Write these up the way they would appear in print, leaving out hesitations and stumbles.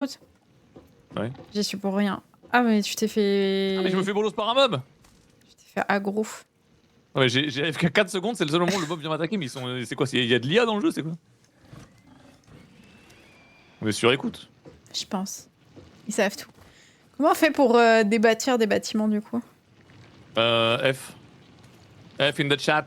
Prout. Ouais. J'y suis pour rien. Ah mais tu t'es fait... Ah mais je me fais bolos par un mob. Tu t'es fait aggro. Ouais, j'ai AFK 4 secondes, c'est le seul moment où le mob vient m'attaquer, mais ils sont... C'est quoi? Il y a de l'IA dans le jeu, c'est quoi? On est sur écoute. Je pense. Ils savent tout. Comment on fait pour débâtir des bâtiments du coup? F. F in the chat.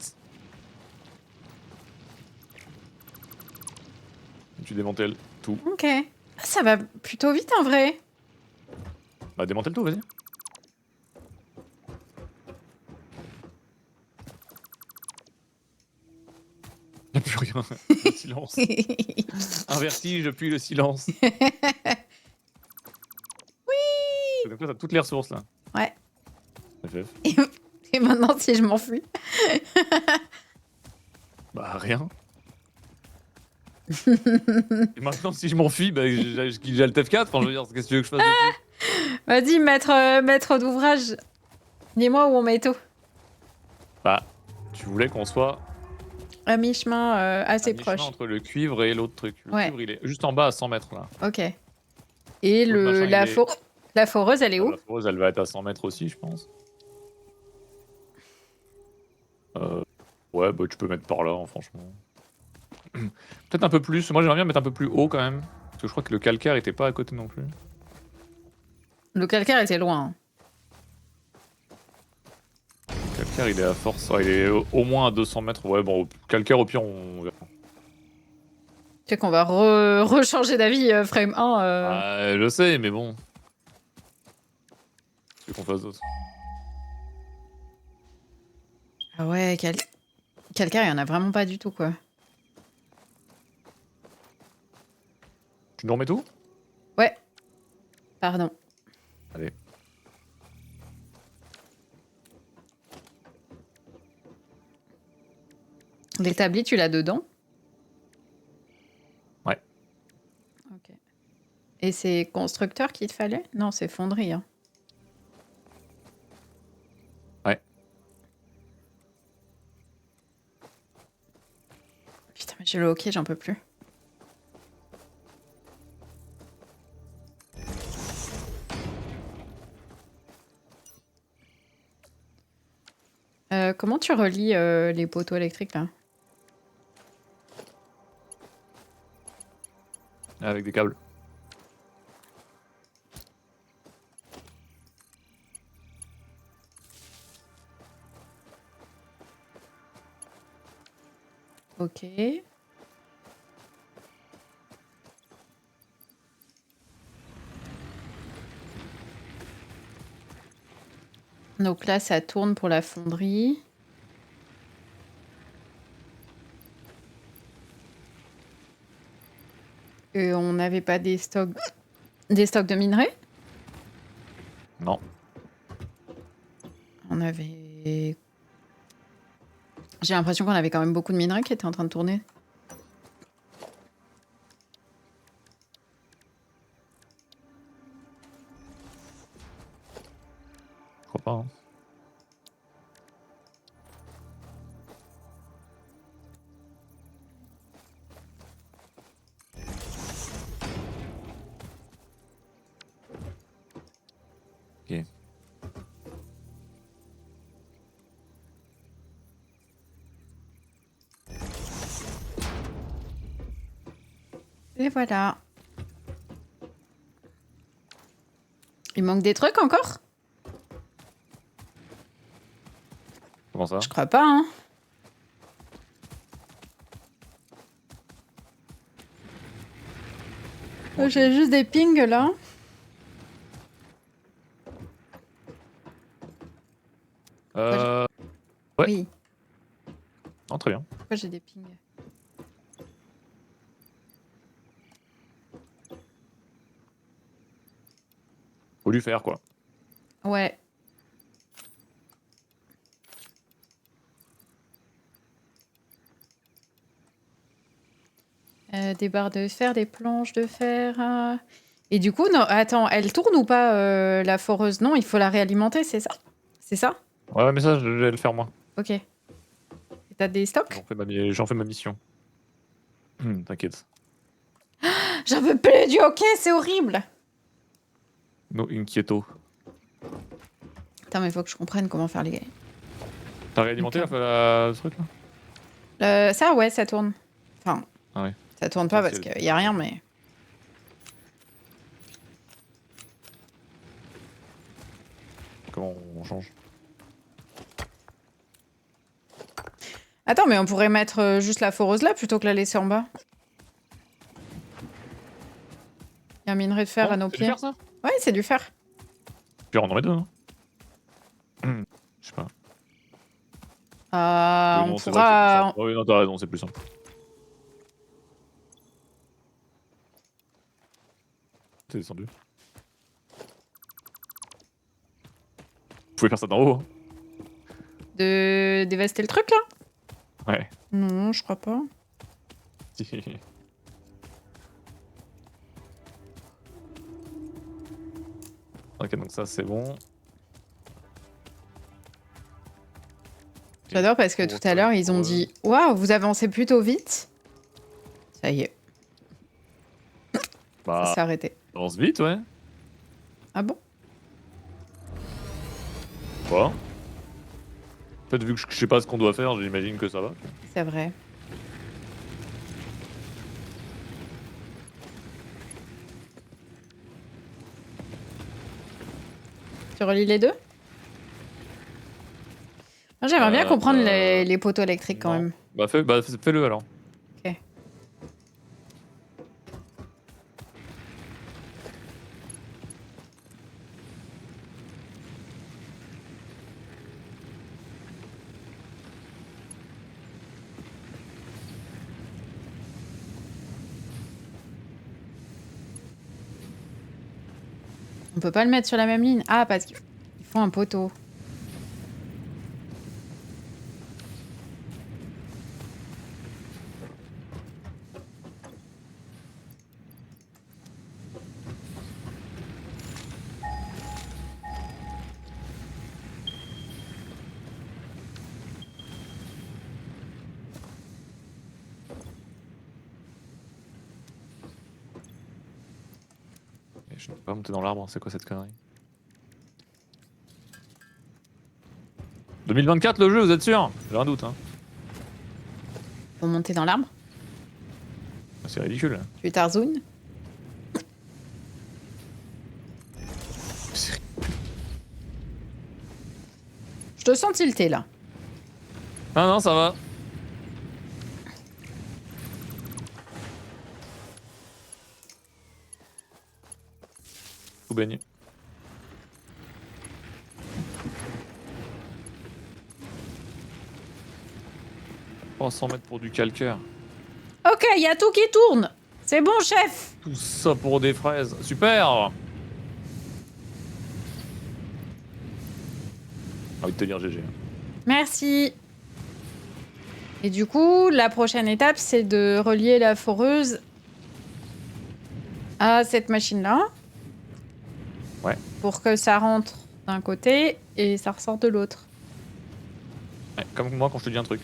Tu démantèles tout. Ok. Ah, ça va plutôt vite en vrai. Bah démantèle tout, vas-y. Y'a plus rien. Le silence. Un vertige puis le silence. Oui. Donc là t'as toutes les ressources là. Ouais. FF. Et maintenant si je m'enfuis. Bah rien. Et maintenant si je m'enfuis, bah j'ai le TF4, enfin je veux dire, qu'est-ce que tu veux que je fasse de plus? Vas-y, maître d'ouvrage. Dis-moi où on met tout. Bah, tu voulais qu'on soit À mi-chemin, assez à mi-chemin proche. entre le cuivre et l'autre truc. Le Ouais. cuivre il est juste en bas à 100 mètres là. Ok. Et L'autre machin, la foreuse, elle est où? La foreuse elle va être à 100 mètres aussi, je pense. Ouais, bah tu peux mettre par là, hein, franchement. Peut-être un peu plus. Moi j'aimerais bien mettre un peu plus haut quand même. Parce que je crois que le calcaire était pas à côté non plus. Le calcaire était loin. Hein. Le calcaire il est à force. Ouais, il est au moins à 200 mètres. Ouais, bon, calcaire au pire on verra. Tu sais qu'on va rechanger d'avis, frame 1. Ah, je sais, mais bon. Qu'est-ce qu'on fasse d'autre? Ah ouais, calcaire, il y en a vraiment pas du tout, quoi. Tu nous remets tout? Ouais. Pardon. Allez. L'établi, tu l'as dedans? Ouais. Ok. Et c'est constructeur qu'il te fallait? Non, c'est fonderie. Hein. Ouais. Putain, mais j'ai le hockey, j'en peux plus. Comment tu relis les poteaux électriques, là? Avec des câbles. Ok. Donc là, ça tourne pour la fonderie. Et on n'avait pas des stocks de minerais? Non. On avait... J'ai l'impression qu'on avait quand même beaucoup de minerais qui étaient en train de tourner. Je crois pas. Hein. Ok. Et voilà. Il manque des trucs encore? Comment ça? Je crois pas, hein. Bon, J'ai juste des pings, là. Ouais. Oui. Non, très bien. Pourquoi j'ai des pings? Faut lui faire quoi. Ouais. Des barres de fer, des planches de fer. Et du coup, non, attends, elle tourne ou pas, la foreuse? Non, il faut la réalimenter, c'est ça? C'est ça? Ouais, mais ça, je vais le faire moi. Ok. Et t'as des stocks? J'en fais ma mission. T'inquiète. J'en veux plus du hockey, c'est horrible. No inquieto. Attends, mais faut que je comprenne comment faire les... T'as réalimenté Ok. le truc là? Ça, ouais, ça tourne. Enfin, Ah ouais. ça tourne pas Ah, parce c'est- qu'il y a rien, mais... Comment on change? Attends, mais on pourrait mettre juste la foreuse là plutôt que la laisser en bas. Il y a un minerai de fer à nos C'est du pieds. fer, ça? Ouais, c'est du fer. Puis on en met deux, non? Je sais pas. Oui, On non, c'est vrai que c'est plus pourra... simple. Oui, non, t'as raison, c'est plus simple. T'es descendu. Vous pouvez faire ça d'en haut. Hein. De dévaster le truc là? Ouais. Non, je crois pas. Ok, donc ça c'est bon. J'adore parce que Pour tout à l'heure, ils ont dit « Waouh, vous avancez plutôt vite !» Ça y est, ça Bah, s'est arrêté. on avance vite, ouais. Ah bon? Bon. En fait, vu que je sais pas ce qu'on doit faire, j'imagine que ça va. C'est vrai. Tu relis les deux? Moi, j'aimerais bien comprendre les poteaux électriques quand non. même. Bah, fais-le alors. Ok. On peut pas le mettre sur la même ligne. Ah, parce qu'il faut un poteau. Et je ne peux pas monter dans l'arbre, c'est quoi cette connerie? 2024 le jeu, vous êtes sûr? J'ai un doute, hein. Pour monter dans l'arbre. C'est ridicule. Tu es Tarzoun. Je te sens tilté là. Ah non, ça va. Tout baigne. « 300 mètres pour du calcaire. Ok, il y a tout qui tourne. C'est bon, chef. Tout ça pour des fraises. Super! J'ai envie de te dire GG. Merci. Et du coup, la prochaine étape, c'est de relier la foreuse à cette machine-là. Ouais. Pour que ça rentre d'un côté et ça ressort de l'autre. Ouais, comme moi quand je te dis un truc.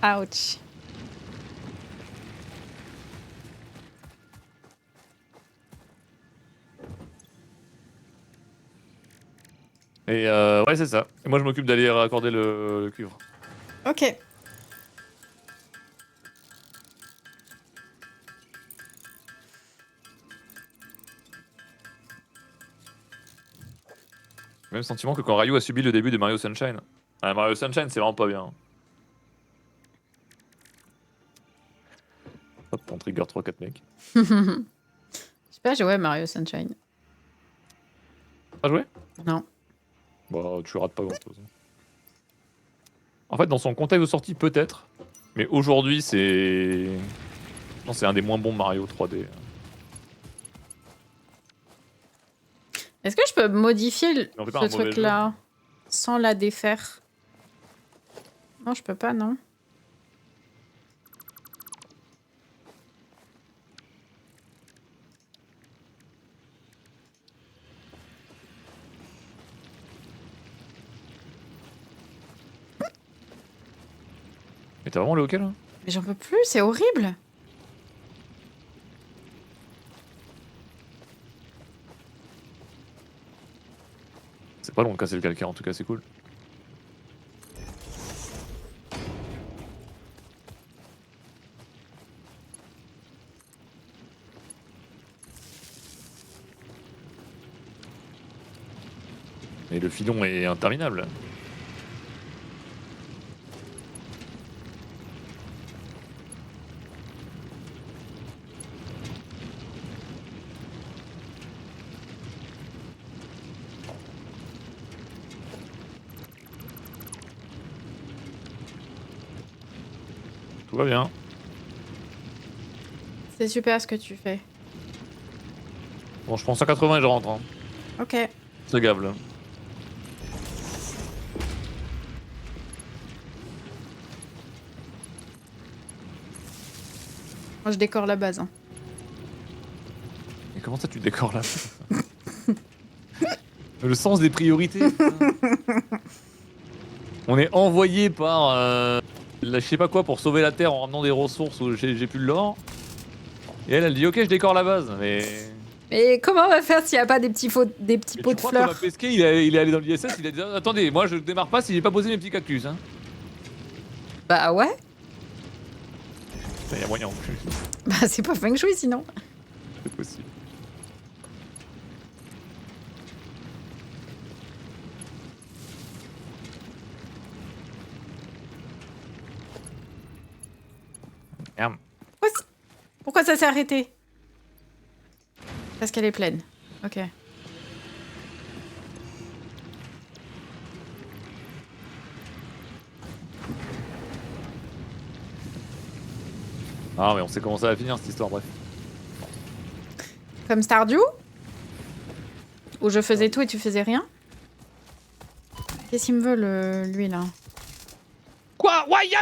Ouch. Et ouais, c'est ça. Et moi, je m'occupe d'aller raccorder le cuivre. Ok. Même sentiment que quand Ryu a subi le début de Mario Sunshine. Ah, Mario Sunshine, c'est vraiment pas bien. Hop, on trigger 3-4 mecs. Je sais pas joué à Mario Sunshine. Pas joué? Non. Bah, tu rates pas grand chose. En fait, dans son contexte de sortie, peut-être. Mais aujourd'hui, c'est. Non, c'est un des moins bons Mario 3D. Est-ce que je peux modifier On fait pas ce un mauvais truc-là sans la défaire? Non, je peux pas, non. Mais t'as vraiment le hockey là? Mais j'en peux plus, c'est horrible. C'est pas long de casser le calcaire, en tout cas, c'est cool. Et le filon est interminable. Tout va bien. C'est super ce que tu fais. Bon, je prends 180 et je rentre. Hein. Ok. C'est gable. Là. Moi, je décore la base. Hein. Mais comment ça, tu décores là? Le sens des priorités. On est envoyé par je sais pas quoi pour sauver la Terre en ramenant des ressources où j'ai plus de l'or. Et elle dit ok, je décore la base. Mais comment on va faire s'il n'y a pas des petits pots de Tu crois fleurs? Thomas Pesquet, il est allé dans l'ISS, il a dit attendez, moi je démarre pas si j'ai pas posé mes petits cactus. Hein. Bah ouais. Il y a moyen en plus. Bah c'est pas feng shui sinon. C'est possible. Merde. Pourquoi ça s'est arrêté? Parce qu'elle est pleine. Ok. Ah mais on sait comment ça va finir cette histoire, bref. Comme Stardew? Où je faisais tout et tu faisais rien? Qu'est-ce qu'il me veut, lui, là? Quoi? Oh, il y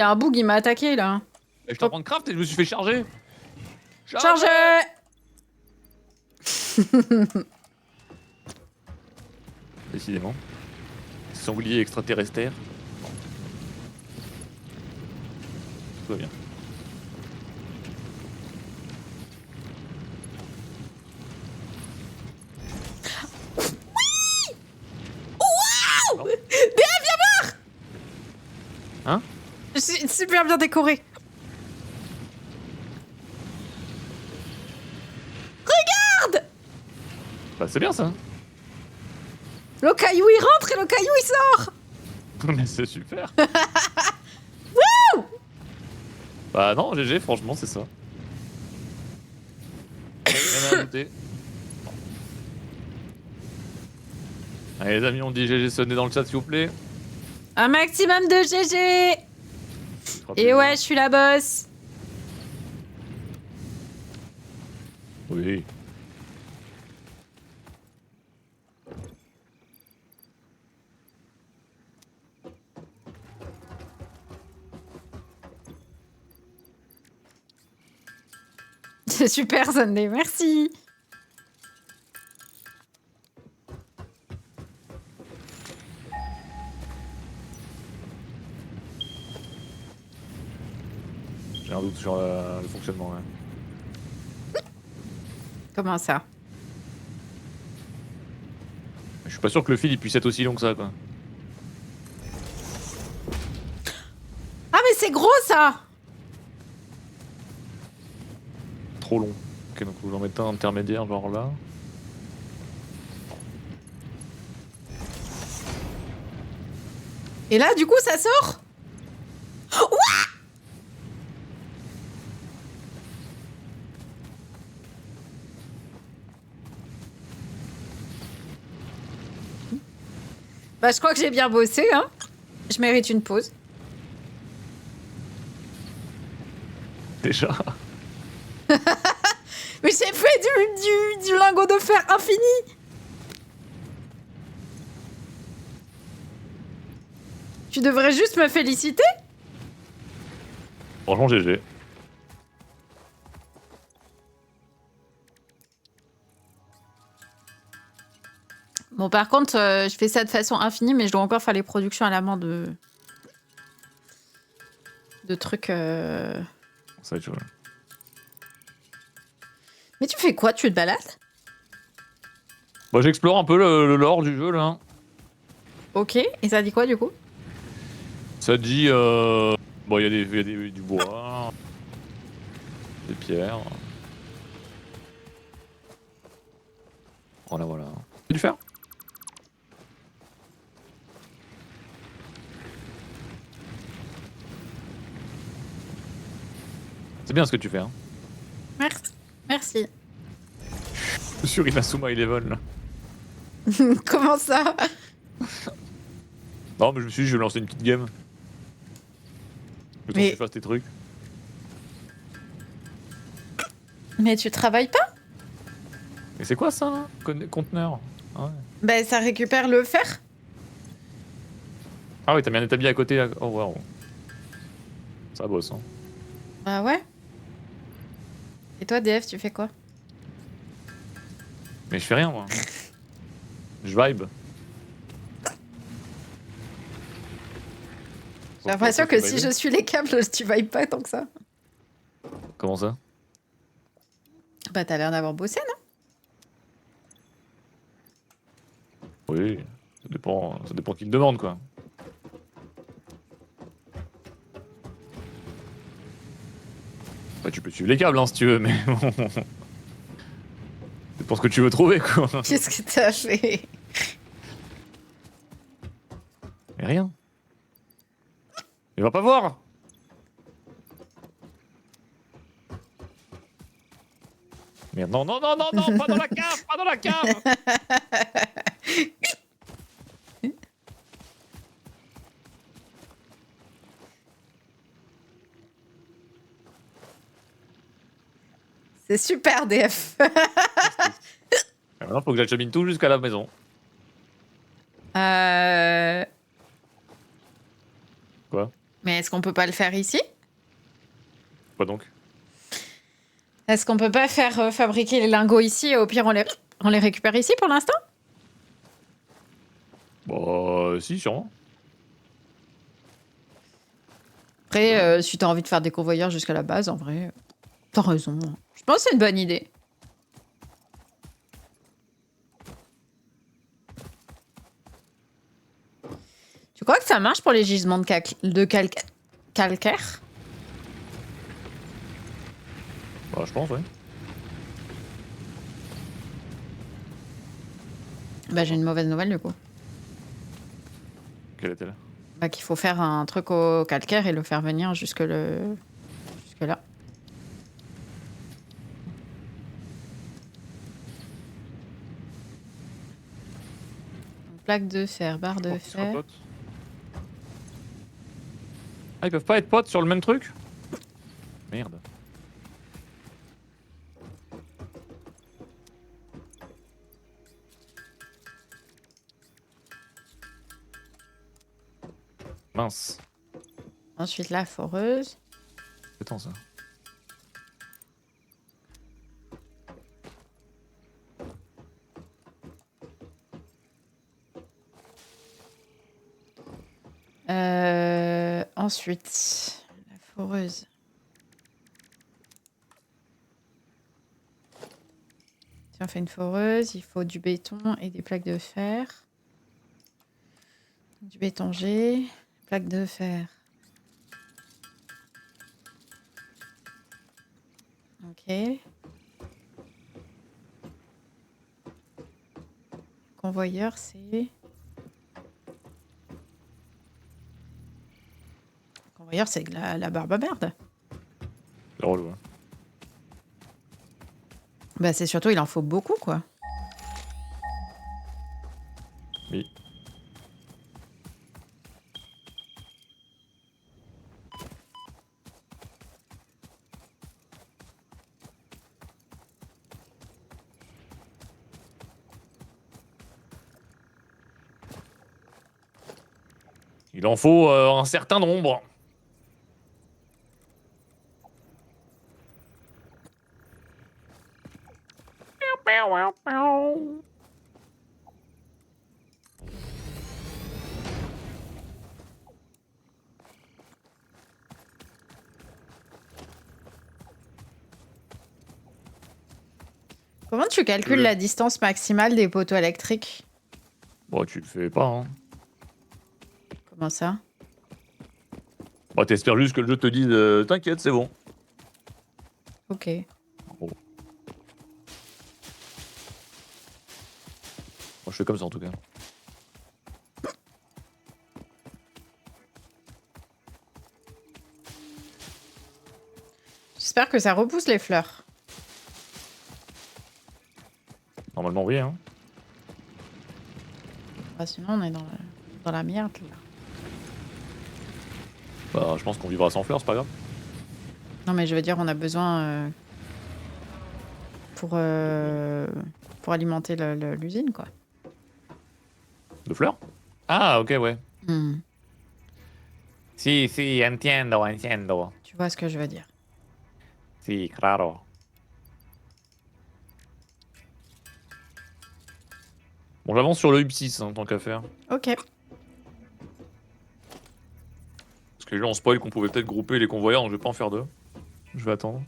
a un bug, il m'a attaqué, là. Je t'en prends de craft et je me suis fait charger. Chargé! Décidément. Sanglier extraterrestre. Tout va bien. Waouh! Déa, viens voir! Hein? Je suis super bien décorée. Regarde! Bah c'est bien ça. Le caillou il rentre et le caillou il sort! Mais c'est super. Wouh! Bah non, GG, franchement c'est ça. Rien à ajouter. Allez les amis, on dit GG, sonnez dans le chat s'il vous plaît. Un maximum de GG! Et ouais, je suis la boss. Oui. C'est super Sunday, merci. J'ai un doute sur le fonctionnement. Ouais. Comment ça? Je suis pas sûr que le fil il puisse être aussi long que ça quoi. Ah mais c'est gros ça! Trop long. Ok donc j'en mettre un intermédiaire genre là. Et là du coup ça sort? Ouah! Bah je crois que j'ai bien bossé hein. Je mérite une pause. Déjà. Mais j'ai fait du lingot de fer infini! Tu devrais juste me féliciter? Franchement GG. Bon, par contre, je fais ça de façon infinie, mais je dois encore faire les productions à la main de trucs. Ça va être chaud. Mais tu fais quoi? Tu te balades? Bah, j'explore un peu le lore du jeu là. Ok. Et ça dit quoi du coup? Ça dit. Bon, il y a du bois, des pierres. Voilà, voilà. C'est du fer. C'est bien ce que tu fais, hein. Merci. Merci. Sur Inazuma Eleven là. Comment ça? Non, mais je me suis dit, je vais lancer une petite game. Le temps que Mais- tu fasses tes trucs. Mais tu travailles pas? Mais c'est quoi ça là conteneur? Ah, ouais. Ben, ça récupère le fer. Ah oui, t'as mis un établi à côté. Oh waouh. Ça bosse, hein. Bah ouais. Et toi, DF, tu fais quoi? Mais je fais rien moi. Je vibe. J'ai l'impression que si je suis les câbles, tu vailles pas tant que ça. Comment ça? Bah, t'as l'air d'avoir bossé, non? Oui, ça dépend qui te demande quoi. Bah, tu peux suivre les câbles hein, si tu veux, mais bon. C'est pour ce que tu veux trouver quoi. Qu'est-ce que t'as fait? Mais rien. Il va pas voir. Merde, non, non, non, non, non, pas dans la cave, pas dans la cave. C'est super, DF. Et maintenant, faut que j'achemine tout jusqu'à la maison. Euh... Quoi? Mais est-ce qu'on peut pas le faire ici? Quoi donc? Est-ce qu'on peut pas faire fabriquer les lingots ici et au pire on les récupère ici pour l'instant? Bah, si, sûrement. Après, si t'as envie de faire des convoyeurs jusqu'à la base, en vrai, t'as raison. Je pense que c'est une bonne idée. Tu crois que ça marche pour les gisements de calcaire? Bah, je pense, ouais. Bah, j'ai une mauvaise nouvelle du coup. Quelle est-elle? Bah, qu'il faut faire un truc au calcaire et le faire venir jusque là. Donc, plaque de fer, barre de Oh, qu'ils soient fer. potes. Ah, ils peuvent pas être potes sur le même truc? Merde. Mince. Ensuite, la foreuse. Attends, ça. Ensuite, la foreuse. Si on fait une foreuse, il faut du béton et des plaques de fer. Du béton G, plaques de fer. Ok. Convoyeur, c'est... Convoyeur, c'est la barbe à merde. C'est relou, hein. Bah, c'est surtout, il en faut beaucoup, quoi. Oui. Il en faut un certain nombre. Comment tu calcules la distance maximale des poteaux électriques? Bon, tu le fais pas, hein. Comment ça? Bon, t'espères juste que le jeu te dise t'inquiète, c'est bon. Ok. Bon. Moi, je fais comme ça en tout cas. J'espère que ça repousse les fleurs. Normalement, oui, hein. Bah, sinon, on est dans la merde, là. Bah, je pense qu'on vivra sans fleurs, c'est pas grave. Non, mais je veux dire, on a besoin pour alimenter l'usine, quoi. De fleurs? Ah, ok, ouais. Hmm. Si, entiendo, entiendo. Tu vois ce que je veux dire. Si, claro. Bon, j'avance sur le hub 6, hein, tant qu'à faire. Ok. Parce que là, on spoil qu'on pouvait peut-être grouper les convoyeurs, donc je vais pas en faire deux. Je vais attendre.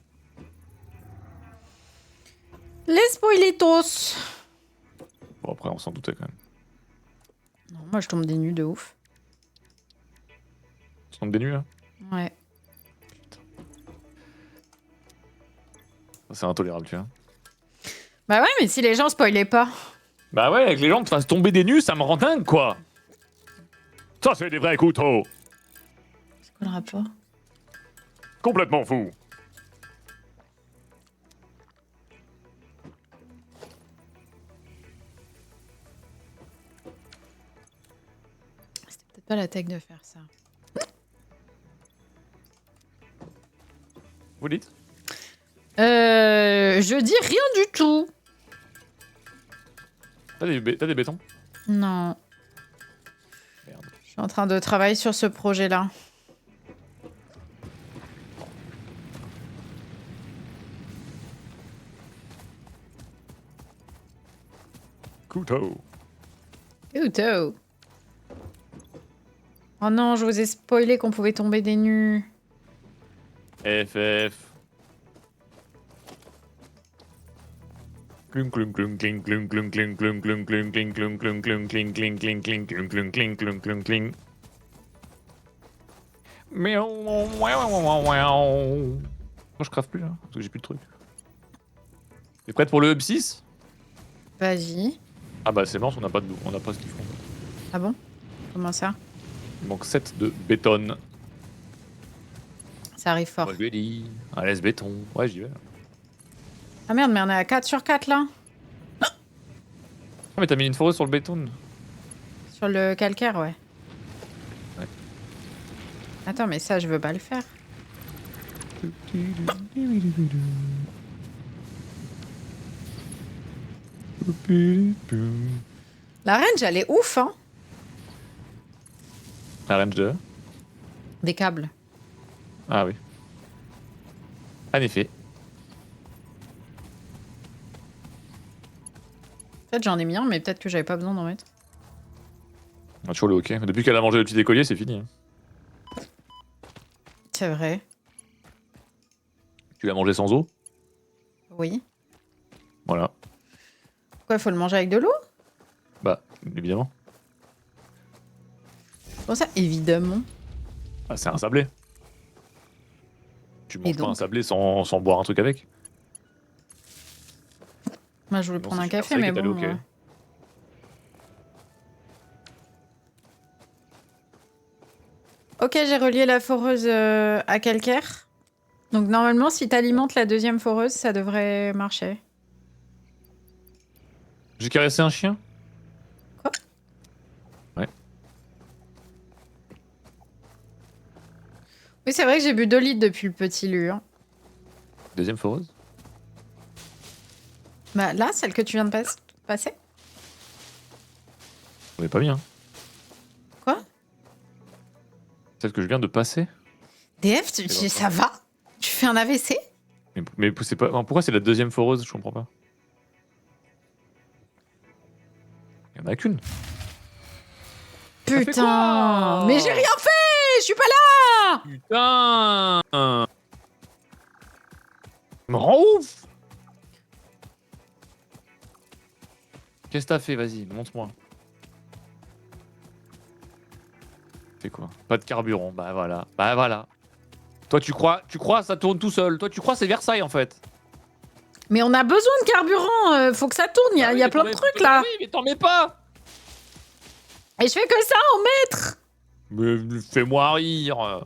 Les spoilitos. Bon, après, on s'en doutait quand même. Non, moi, je tombe des nues de ouf. Tu tombes des nues, là? Ouais. C'est intolérable, tu vois. Bah ouais, mais si les gens spoilaient pas. Bah ouais, que les gens te fassent tomber des nues, ça me rend dingue, quoi. Ça, c'est des vrais couteaux. C'est quoi le rapport? Complètement fou. C'était peut-être pas la tech de faire ça. Vous dites? Je dis rien du tout. T'as des bétons? Non. Merde. Je suis en train de travailler sur ce projet-là. Couteau. Couteau. Oh non, je vous ai spoilé qu'on pouvait tomber des nues. FF. Clung clung clung cling clung clung cling clung clung clung cling clung clung clung cling cling cling cling clung clung cling clung clung cling. Miaou, miaou, miaou. Moi je crave plus là, parce que j'ai plus de trucs. T'es prête pour le hub 6? Vas-y. Ah bah c'est mort, on n'a pas ce qu'il faut. Ah bon? Comment ça? Il manque 7 de béton. Ça arrive fort. Ouais, je lui ai dit. Ah, laisse béton. Ouais, j'y vais. Ah merde, mais on est à 4 sur 4 là. Ah, mais t'as mis une foreuse sur le béton. Sur le calcaire, ouais. Ouais. Attends, mais ça, je veux pas le faire. La range, elle est ouf, hein? La range de. Des câbles. Ah oui. En effet. En fait, j'en ai mis un, mais peut-être que j'avais pas besoin d'en mettre. On a toujours le hockey. Depuis qu'elle a mangé le petit écolier, c'est fini. C'est vrai. Tu l'as mangé sans eau? Oui. Voilà. Pourquoi, faut le manger avec de l'eau? Bah, évidemment. Comment ça, évidemment? Ah, c'est un sablé. Tu manges pas donc un sablé sans boire un truc avec? Moi, je voulais Non, prendre c'est un super café, sec mais et t'as le bon. hockey. Ok, j'ai relié la foreuse à calcaire. Donc normalement, si t'alimentes la deuxième foreuse, ça devrait marcher. J'ai caressé un chien? Quoi? Ouais. Oui, c'est vrai que j'ai bu 2 litres depuis le petit lu. Hein. Deuxième foreuse? Bah là, celle que tu viens de passer. On est pas bien. Quoi? Celle que je viens de passer? DF, ça va? Tu fais un AVC? Mais c'est pas. Pourquoi c'est la deuxième foreuse? Je comprends pas. Il y en a qu'une. fait Putain! quoi? Mais j'ai rien fait! Je suis pas là! Putain! Me rend ouf! Qu'est-ce que t'as fait? Vas-y, montre-moi. Fais quoi? Pas de carburant. Bah voilà. Bah voilà. Toi, tu crois ça tourne tout seul. Toi, tu crois c'est Versailles en fait. Mais on a besoin de carburant, faut que ça tourne, il y a plein de trucs là. Oui, mais t'en mets pas. Et je fais que ça en mettre. Mais fais-moi rire.